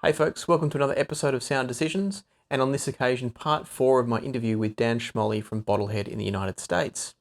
Hey folks, welcome to another episode of Sound Decisions, and on this occasion part 4 of my interview with Dan Schmalle from Bottlehead in the United States.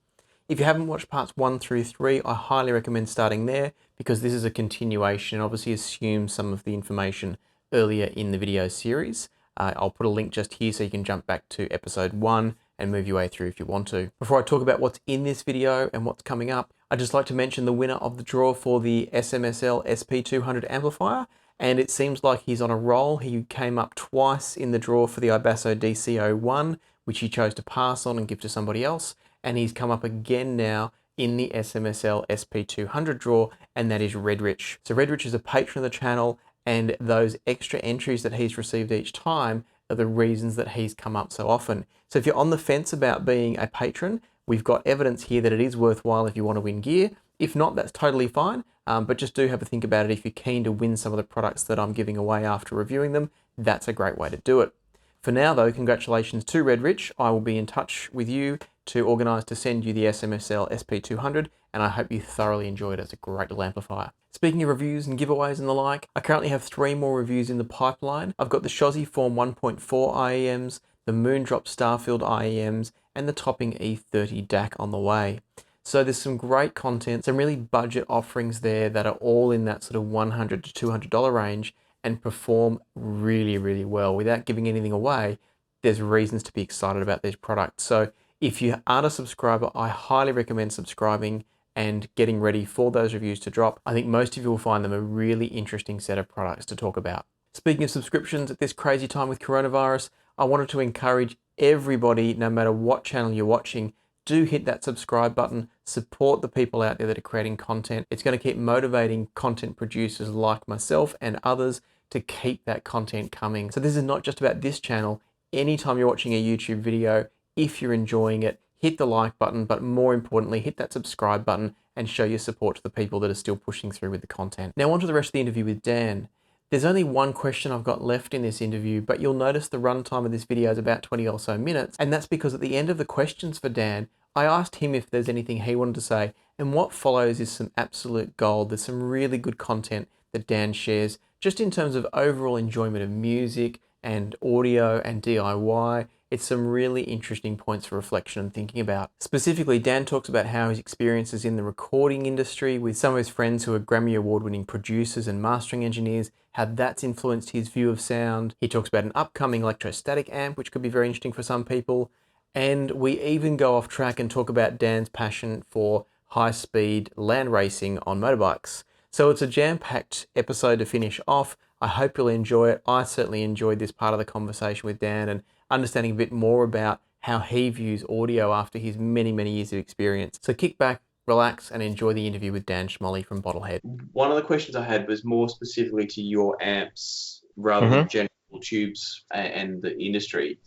If you haven't watched parts 1 through 3, I highly recommend starting there because this is a continuation and obviously assumes some of the information earlier in the video series. I'll put a link just here so you can jump back to episode 1 and move your way through if you want to. Before I talk about what's in this video and what's coming up, I'd just like to mention the winner of the draw for the SMSL SP200 amplifier. And it seems like he's on a roll. He came up twice in the draw for the Ibasso DC01, which he chose to pass on and give to somebody else. And he's come up again now in the SMSL SP200 draw, and that is Redrich. So Redrich is a patron of the channel, and those extra entries that he's received each time are the reasons that he's come up so often. So if you're on the fence about being a patron, we've got evidence here that it is worthwhile if you want to win gear. If not, that's totally fine. But just do have a think about it. If you're keen to win some of the products that I'm giving away after reviewing them, that's a great way to do it. For now though, congratulations to Redrich. I will be in touch with you to organise to send you the SMSL SP200, and I hope you thoroughly enjoy it as a great little amplifier. Speaking of reviews and giveaways and the like, I currently have 3 more reviews in the pipeline. I've got the Shozzy Form 1.4 IEMs, the Moondrop Starfield IEMs, and the Topping E30 DAC on the way. So there's some great content, some really budget offerings there that are all in that sort of $100 to $200 range and perform really, really well. Without giving anything away, there's reasons to be excited about these products. So if you aren't a subscriber, I highly recommend subscribing and getting ready for those reviews to drop. I think most of you will find them a really interesting set of products to talk about. Speaking of subscriptions, at this crazy time with coronavirus, I wanted to encourage everybody, no matter what channel you're watching, do hit that subscribe button, support the people out there that are creating content. It's going to keep motivating content producers like myself and others to keep that content coming. So this is not just about this channel. Anytime you're watching a YouTube video, if you're enjoying it, hit the like button, but more importantly, hit that subscribe button and show your support to the people that are still pushing through with the content. Now on to the rest of the interview with Dan. There's only one question I've got left in this interview, but you'll notice the runtime of this video is about 20 or so minutes, and that's because at the end of the questions for Dan, I asked him if there's anything he wanted to say, and what follows is some absolute gold. There's some really good content that Dan shares, just in terms of overall enjoyment of music and audio and DIY. It's some really interesting points for reflection and thinking about. Specifically, Dan talks about how his experiences in the recording industry with some of his friends who are Grammy Award-winning producers and mastering engineers, how that's influenced his view of sound. He talks about an upcoming electrostatic amp, which could be very interesting for some people. And we even go off track and talk about Dan's passion for high-speed land racing on motorbikes. So it's a jam-packed episode to finish off. I hope you'll enjoy it. I certainly enjoyed this part of the conversation with Dan and understanding a bit more about how he views audio after his many, many years of experience. So kick back, relax, and enjoy the interview with Dan Schmalle from Bottlehead. One of the questions I had was more specifically to your amps rather than general tubes and the industry.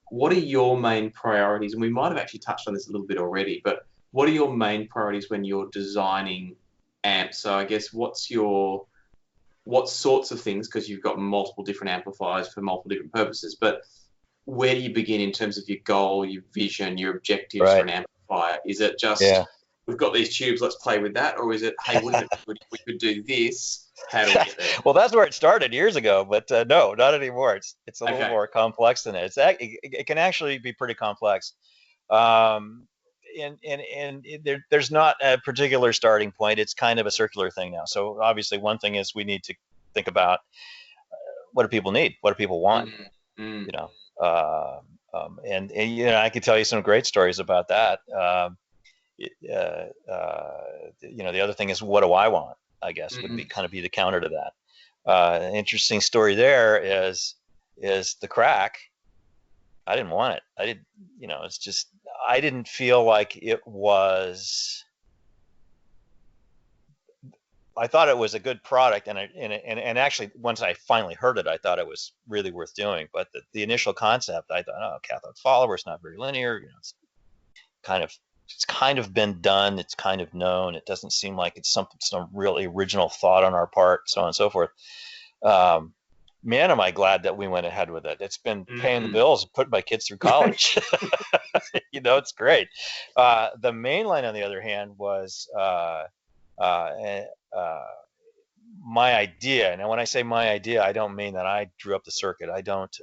What are your main priorities? And we might have actually touched on this a little bit already, but what are your main priorities when you're designing amps? So I guess what sorts of things, because you've got multiple different amplifiers for multiple different purposes, but where do you begin in terms of your goal, your vision, your objectives for an amplifier? Is it just, we've got these tubes, let's play with that? Or is it, hey, wouldn't it be good if we could do this? How do we get there? Well, that's where it started years ago, but no, not anymore. It's a little more complex than it. It can actually be pretty complex. There's not a particular starting point. It's kind of a circular thing now. So obviously one thing is we need to think about what do people need? What do people want? You know, and you know, I could tell you some great stories about that. You know, the other thing is, what do I want? I guess would be kind of be the counter to that. An interesting story there is the crack. I didn't want it. I didn't, you know, it's just, I didn't feel like it was, I thought it was a good product, and actually once I finally heard it, I thought it was really worth doing. But the initial concept, I thought, oh, cathode follower, it's not very linear. You know, it's kind of been done. It's kind of known. It doesn't seem like it's some really original thought on our part, so on and so forth. Man, am I glad that we went ahead with it. It's been paying the bills and putting my kids through college. You know, it's great. The Mainline, on the other hand, was my idea. Now, when I say my idea, I don't mean that I drew up the circuit. I don't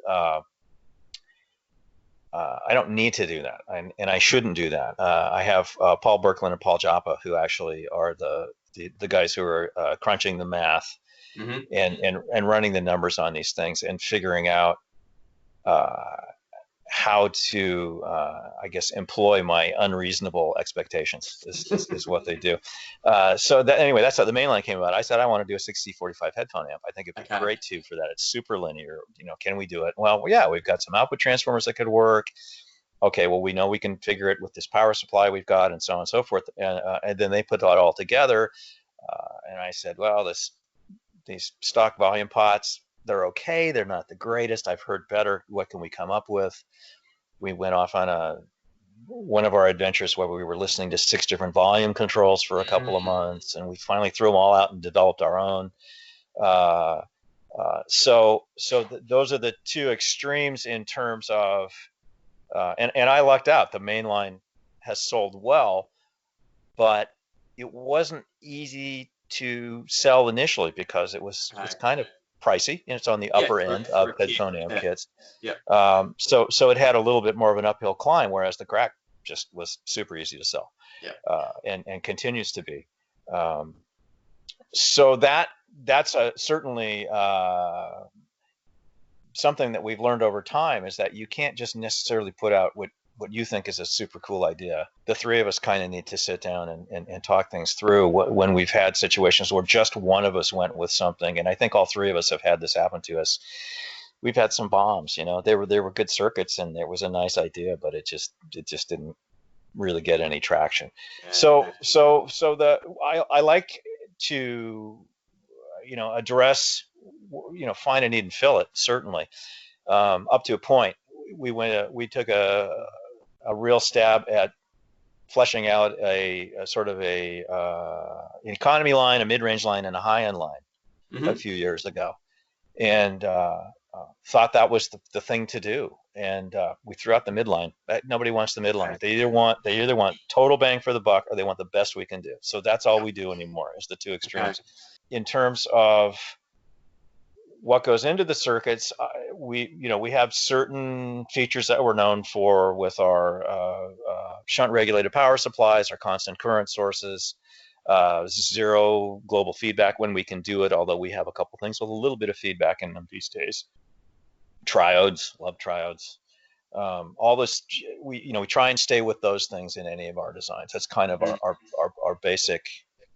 need to do that, and I shouldn't do that. I have Paul Berkland and Paul Joppa, who actually are the guys who are crunching the math and running the numbers on these things and figuring out how to, I guess, employ my unreasonable expectations is what they do. So anyway, that's how the Mainline came about. I said, I want to do a 6045 headphone amp. I think it'd be great too for that. It's super linear. Can we do it? Well, yeah, we've got some output transformers that could work. Okay, well, we know we can figure it with this power supply we've got, and so on and so forth. And then they put that all together. And I said, well, these stock volume pots, they're okay. They're not the greatest. I've heard better. What can we come up with? We went off on one of our adventures where we were listening to 6 different volume controls for a couple of months, and we finally threw them all out and developed our own. So those are the two extremes in terms of, and I lucked out. The Mainline has sold well, but it wasn't easy to sell initially because it's kind of pricey, and it's on the upper end of headphone amp kits. So it had a little bit more of an uphill climb, whereas the Crack just was super easy to sell, and continues to be. So that's certainly something that we've learned over time, is that you can't just necessarily put out what you think is a super cool idea. The three of us kind of need to sit down and talk things through when we've had situations where just one of us went with something. And I think all three of us have had this happen to us. We've had some bombs, they were good circuits and there was a nice idea, but it just didn't really get any traction. So I like to, address, find a need and fill it, certainly, up to a point. We took a real stab at fleshing out a sort of an economy line, a mid-range line, and a high-end line a few years ago, and thought that was the thing to do. And we threw out the midline. Nobody wants the midline. They either want total bang for the buck, or they want the best we can do. So that's all we do anymore, is the two extremes. In terms of what goes into the circuits, we have certain features that we're known for with our shunt regulated power supplies, our constant current sources, zero global feedback when we can do it, although we have a couple things with a little bit of feedback in them these days. Triodes, love triodes. All this, we try and stay with those things in any of our designs. That's kind of our basic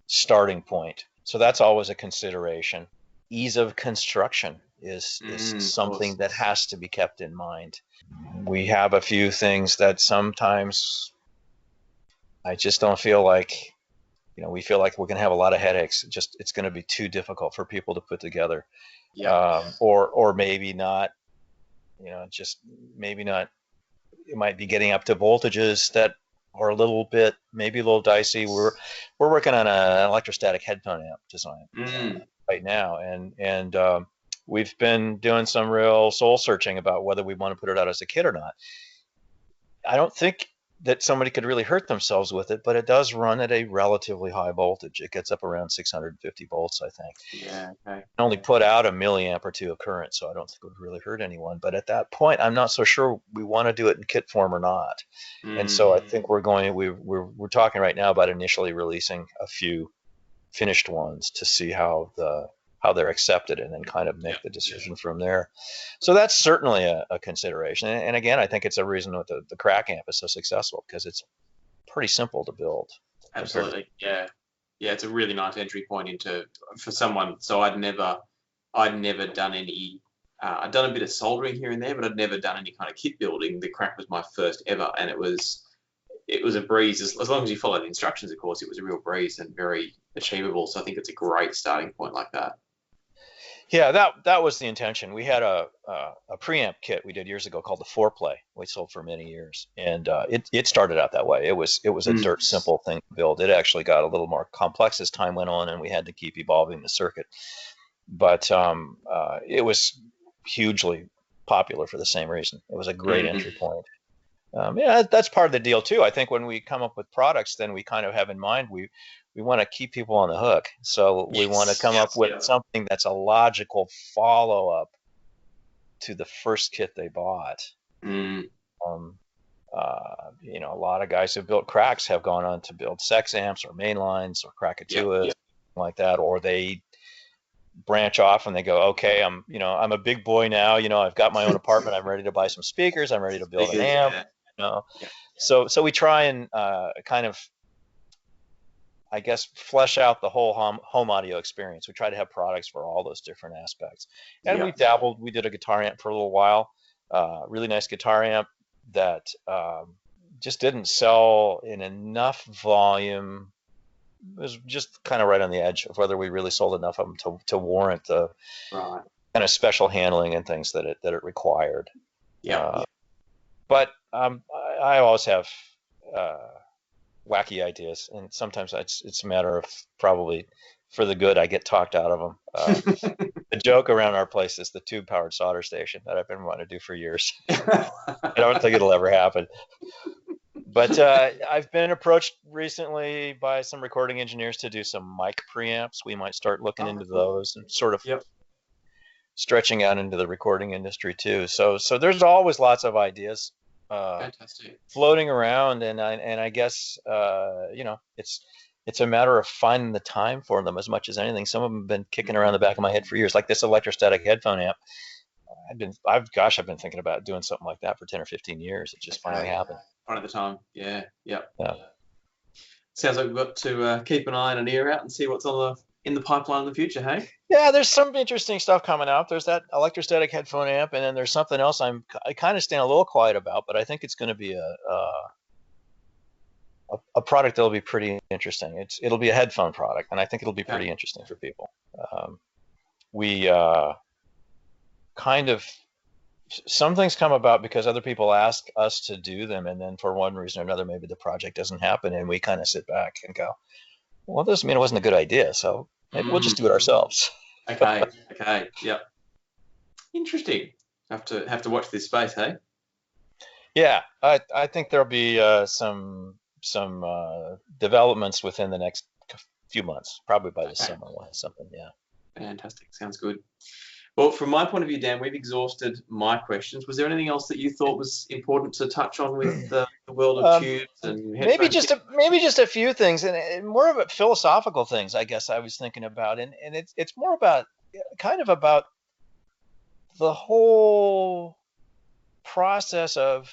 starting point. So that's always a consideration. Ease of construction is something that has to be kept in mind. We have a few things that sometimes I just don't feel like, we feel like we're going to have a lot of headaches. It's going to be too difficult for people to put together. Or maybe not, maybe not. It might be getting up to voltages that are maybe a little dicey. We're working on an electrostatic headphone amp design right now, and we've been doing some real soul searching about whether we want to put it out as a kit or not. I don't think that somebody could really hurt themselves with it, but it does run at a relatively high voltage. It gets up around 650 volts, I think. Only put out a milliamp or two of current, so I don't think it would really hurt anyone. But at that point, I'm not so sure we want to do it in kit form or not. And so I think we're talking right now about initially releasing a few finished ones to see how they're accepted, and then kind of make the decision from there. So that's certainly a consideration. And again, I think it's a reason that the Crack amp is so successful, because it's pretty simple to build. Absolutely. Yeah. It's a really nice entry point for someone. So I'd never done any, I'd done a bit of soldering here and there, but I'd never done any kind of kit building. The Crack was my first ever, and it was a breeze. As long as you follow the instructions, of course, it was a real breeze and very achievable. So I think it's a great starting point like that. Yeah, that was the intention. We had a preamp kit we did years ago called the Foreplay. We sold for many years, and it started out that way. It was a dirt simple thing to build. It actually got a little more complex as time went on, and we had to keep evolving the circuit. But it was hugely popular for the same reason. It was a great entry point. That's part of the deal too. I think when we come up with products, then we kind of have in mind we want to keep people on the hook. So we want to come up with something that's a logical follow-up to the first kit they bought. A lot of guys who built cracks have gone on to build sex amps or mainlines or Krakatuas, like that, or they branch off and they go, okay, I'm a big boy now. I've got my own apartment. I'm ready to buy some speakers. I'm ready to build an amp. So we try and kind of, I guess, flesh out the whole home audio experience. We try to have products for all those different aspects. And we dabbled. We did a guitar amp for a little while. Really nice guitar amp that just didn't sell in enough volume. It was just kind of right on the edge of whether we really sold enough of them to warrant the kind of special handling and things that it required. But I always have wacky ideas, and sometimes it's a matter of probably for the good I get talked out of them. The joke around our place is the tube-powered solder station that I've been wanting to do for years. I don't think it'll ever happen. But I've been approached recently by some recording engineers to do some mic preamps. We might start looking into those and sort of stretching out into the recording industry too. So there's always lots of ideas floating around, and I guess it's a matter of finding the time for them as much as anything. Some of them have been kicking around the back of my head for years, like this electrostatic headphone amp. I've been thinking about doing something like that for 10 or 15 years. It just finally happened. One at a time. Yeah. Sounds like we've got to keep an eye and an ear out and see what's in the pipeline in the future, hey? Yeah, there's some interesting stuff coming out. There's that electrostatic headphone amp, and then there's something else I kind of staying a little quiet about, but I think it's going to be a product that'll be pretty interesting. It'll be a headphone product, and I think it'll be pretty interesting for people. We kind of, some things come about because other people ask us to do them, and then for one reason or another, maybe the project doesn't happen, and we kind of sit back and go, well, it doesn't mean it wasn't a good idea, so maybe we'll just do it ourselves. Okay, yep. Interesting. Have to watch this space, hey? Yeah, I think there'll be some developments within the next few months, probably by the summer we'll have something. Fantastic. Sounds good. Well, from my point of view, Dan, we've exhausted my questions. Was there anything else that you thought was important to touch on with the world of tubes and headphones? Maybe just a few things, and more of it philosophical things, I guess I was thinking about, and it's more about kind of about the whole process of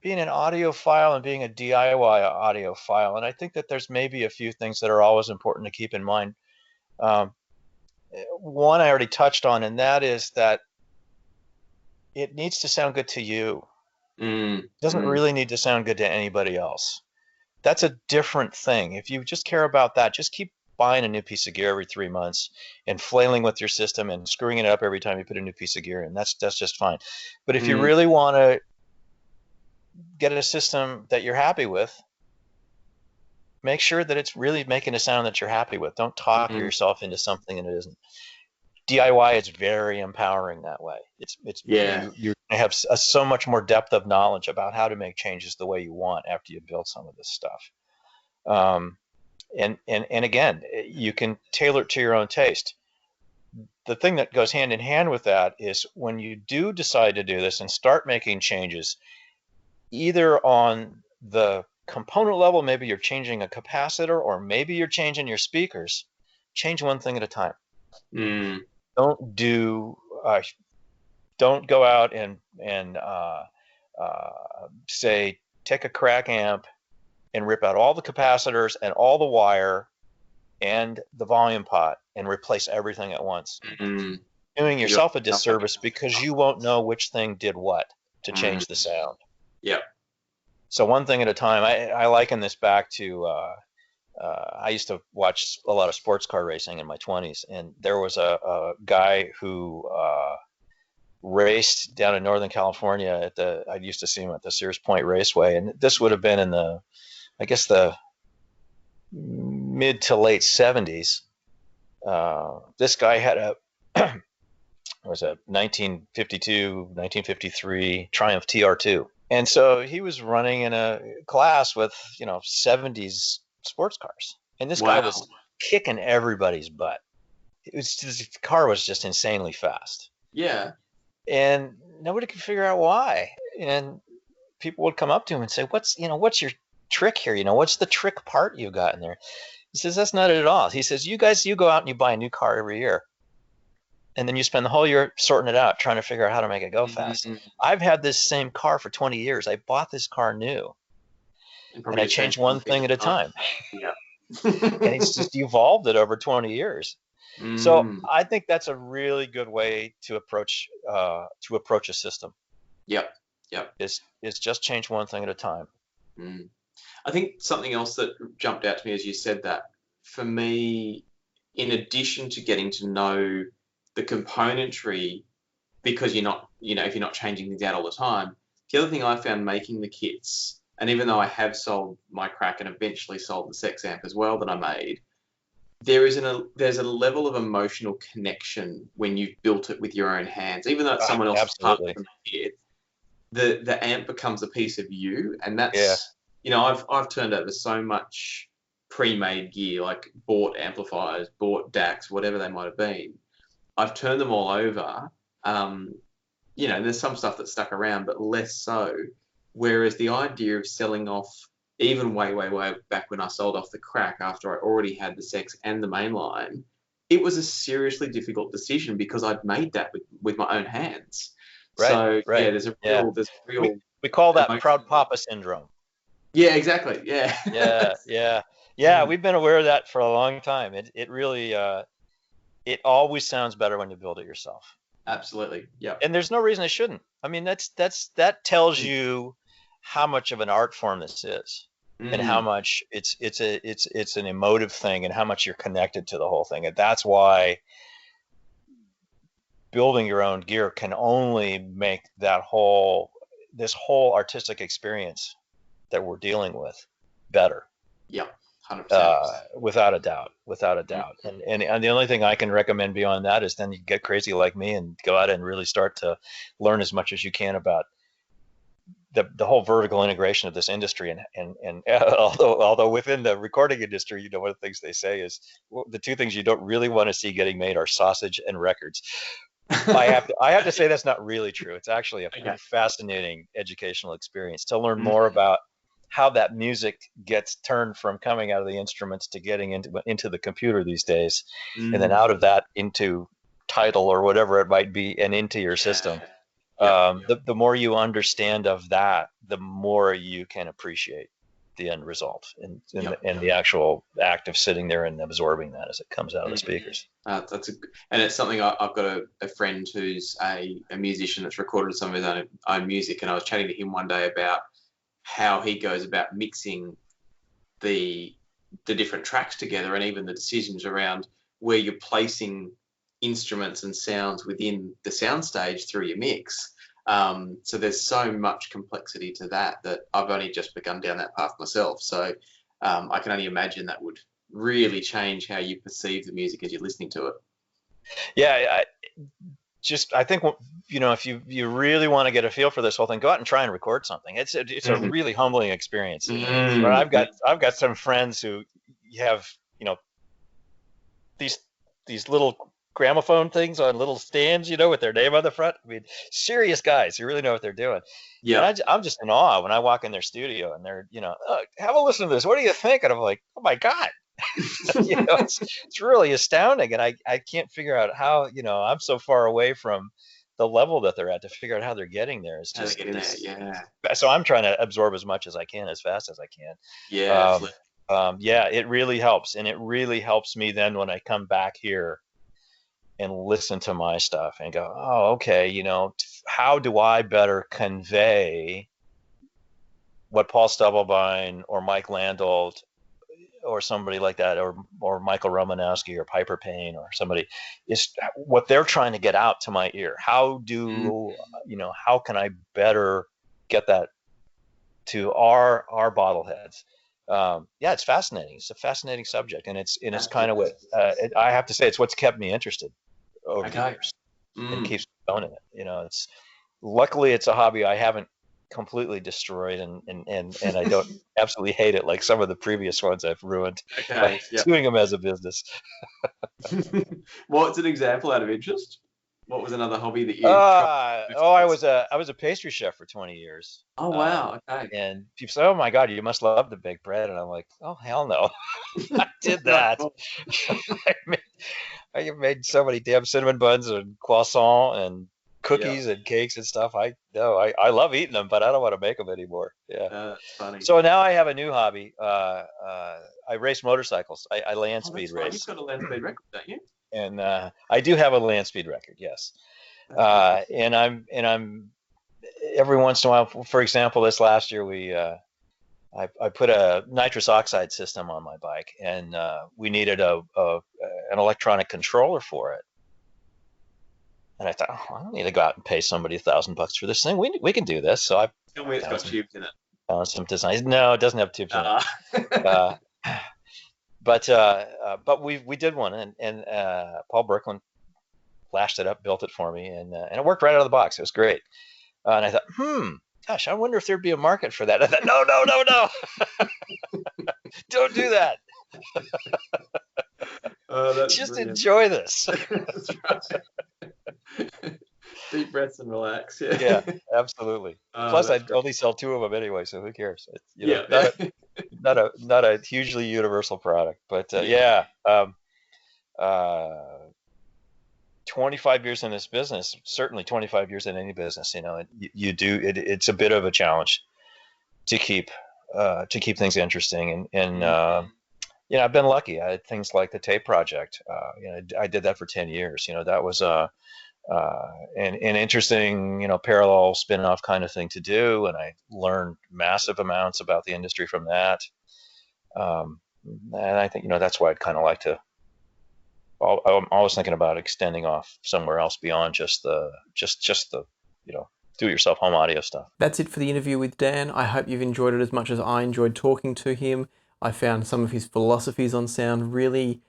being an audiophile and being a DIY audiophile. And I think that there's maybe a few things that are always important to keep in mind. One I already touched on, and that is that it needs to sound good to you. It doesn't really need to sound good to anybody else. That's a different thing. If you just care about that, just keep buying a new piece of gear every 3 months and flailing with your system and screwing it up every time you put a new piece of gear in. That's just fine. But if you really want to get a system that you're happy with, make sure that it's really making a sound that you're happy with. Don't talk yourself into something that it isn't. DIY is very empowering that way. You're gonna have so much more depth of knowledge about how to make changes the way you want after you build some of this stuff. And again, you can tailor it to your own taste. The thing that goes hand in hand with that is when you do decide to do this and start making changes, either on the component level, maybe you're changing a capacitor, or maybe you're changing your speakers, change one thing at a time. Don't go out and say, take a crack amp and rip out all the capacitors and all the wire and the volume pot and replace everything at once. Doing yourself a disservice because you won't know which thing did what to change the sound. So one thing at a time. I liken this back to I used to watch a lot of sports car racing in my 20s, and there was a guy who raced down in Northern California I used to see him at the Sears Point Raceway, and this would have been in the mid to late 70s. This guy had a 1952, 1953 Triumph TR2. And so he was running in a class with, 70s sports cars. and this guy Wow. was kicking everybody's butt. It was just, the car was just insanely fast, Yeah. and nobody could figure out why. And people would come up to him and say, what's your trick here? What's the trick part you got in there? He says, that's not it at all. He says, you go out and you buy a new car every year, and then you spend the whole year sorting it out, trying to figure out how to make it go fast. I've had this same car for 20 years. I bought this car new, and I changed one thing at a time. Yeah. And it's just evolved it over 20 years. So I think that's a really good way to approach a system. Yep. Is just change one thing at a time. I think something else that jumped out to me as you said that, for me, in addition to getting to know the componentry, because you're not, if you're not changing things out all the time, the other thing I found making the kits, and even though I have sold my Crack and eventually sold the Sex amp as well that I made, there's a level of emotional connection when you've built it with your own hands, even though it's someone else's part from the kit. The amp becomes a piece of you, and that's I've turned over so much pre-made gear, like bought amplifiers, bought DACs, whatever they might have been. I've turned them all over. There's some stuff that's stuck around, but less so. Whereas the idea of selling off, even way back when I sold off the Crack after I already had the Sex and the Mainline, it was a seriously difficult decision because I'd made that with my own hands. Right. Yeah, there's a real. We call that proud papa syndrome. Yeah, exactly. Yeah. Yeah. We've been aware of that for a long time. It really it always sounds better when you build it yourself. Absolutely. Yeah. And there's no reason it shouldn't. I mean, that tells you how much of an art form this is, and how much it's an emotive thing, and how much you're connected to the whole thing. And that's why building your own gear can only make this whole artistic experience that we're dealing with better. Yeah, 100%. Without a doubt. And the only thing I can recommend beyond that is then you get crazy like me and go out and really start to learn as much as you can about the whole vertical integration of this industry. And although within the recording industry, one of the things they say is, well, the two things you don't really want to see getting made are sausage and records. I have to say that's not really true. It's actually a pretty fascinating educational experience to learn more about how that music gets turned from coming out of the instruments to getting into the computer these days, and then out of that into Tidal or whatever it might be, and into your system. The more you understand of that, the more you can appreciate the end result and the actual act of sitting there and absorbing that as it comes out of the speakers. And it's something I've got a friend who's a musician that's recorded some of his own music, and I was chatting to him one day about how he goes about mixing the different tracks together, and even the decisions around where you're placing instruments and sounds within the soundstage through your mix. So there's so much complexity to that I've only just begun down that path myself. So I can only imagine that would really change how you perceive the music as you're listening to it. Yeah, I think if you really want to get a feel for this whole thing, go out and try and record something. It's a really humbling experience. But I've got some friends who have these little gramophone things on little stands, with their name on the front. I mean, serious guys who really know what they're doing. Yeah, and I'm just in awe when I walk in their studio and they're, have a listen to this. What do you think? And I'm like, oh my God. It's really astounding, and I can't figure out how I'm so far away from the level that they're at to figure out how they're getting there. It's just so I'm trying to absorb as much as I can as fast as I can. It really helps, and it really helps me then when I come back here and listen to my stuff and go, oh, okay, how do I better convey what Paul Stubblebine or Mike Landolt or somebody like that, or Michael Romanowski or Piper Payne or somebody, is what they're trying to get out to my ear. How can I better get that to our bottleheads? It's fascinating. It's a fascinating subject, and it's kind of what I have to say. It's what's kept me interested over the years, and keeps me going in it. Luckily it's a hobby I haven't completely destroyed, and I don't absolutely hate it like some of the previous ones I've ruined by doing them as a business. What's an example out of interest? What was another hobby that you tried? I was a pastry chef for 20 years. Oh wow, okay. And people say, "Oh my God, you must love to bake bread," and I'm like, "Oh hell no, I did that." I made so many damn cinnamon buns and croissant and cookies and cakes and stuff. I love eating them, but I don't want to make them anymore. Yeah, that's funny. So now I have a new hobby. I race motorcycles. I land speed race. You've got a land speed record, don't you? And I do have a land speed record, yes. And I'm every once in a while. For example, this last year I put a nitrous oxide system on my bike, and we needed an electronic controller for it. And I thought, I don't need to go out and pay somebody $1,000 for this thing. We can do this. So I tell me it's got tubes in it. Some designs. No, it doesn't have tubes in it. But we did one, and Paul Brooklyn flashed it up, built it for me, and it worked right out of the box. It was great. And I thought, gosh, I wonder if there'd be a market for that. I thought, no, don't do that. Just brilliant. Enjoy this. That's right. Deep breaths and relax. Yeah, absolutely. Plus, I'd only sell 2 of them anyway, so who cares? It's, not a hugely universal product, but 25 years in this business, certainly 25 years in any business, it's a bit of a challenge to keep things interesting, and I've been lucky. I had things like the tape project. I did that for 10 years. That was an interesting, parallel spin-off kind of thing to do, and I learned massive amounts about the industry from that. And I think that's why I'd kind of like to. I'm always thinking about extending off somewhere else beyond just the do-it-yourself home audio stuff. That's it for the interview with Dan. I hope you've enjoyed it as much as I enjoyed talking to him. I found some of his philosophies on sound really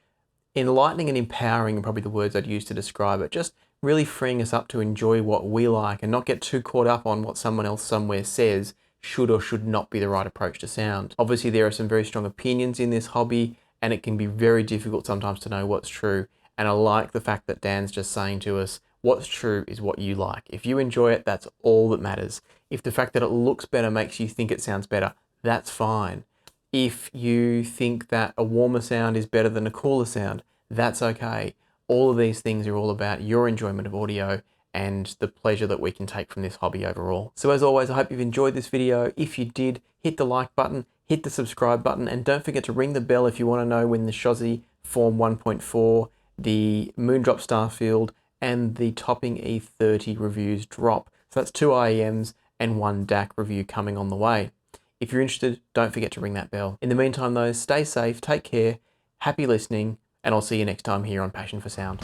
enlightening and empowering, are probably the words I'd use to describe it. Just really freeing us up to enjoy what we like and not get too caught up on what someone else somewhere says should or should not be the right approach to sound. Obviously, there are some very strong opinions in this hobby, and it can be very difficult sometimes to know what's true. And I like the fact that Dan's just saying to us, what's true is what you like. If you enjoy it, that's all that matters. If the fact that it looks better makes you think it sounds better, that's fine. If you think that a warmer sound is better than a cooler sound, that's okay. All of these things are all about your enjoyment of audio and the pleasure that we can take from this hobby overall. So as always, I hope you've enjoyed this video. If you did, hit the like button, hit the subscribe button, and don't forget to ring the bell if you want to know when the Shozzy Form 1.4, the Moondrop Starfield, and the Topping E30 reviews drop. So that's 2 IEMs and 1 DAC review coming on the way. If you're interested, don't forget to ring that bell. In the meantime though, stay safe, take care, happy listening, and I'll see you next time here on Passion for Sound.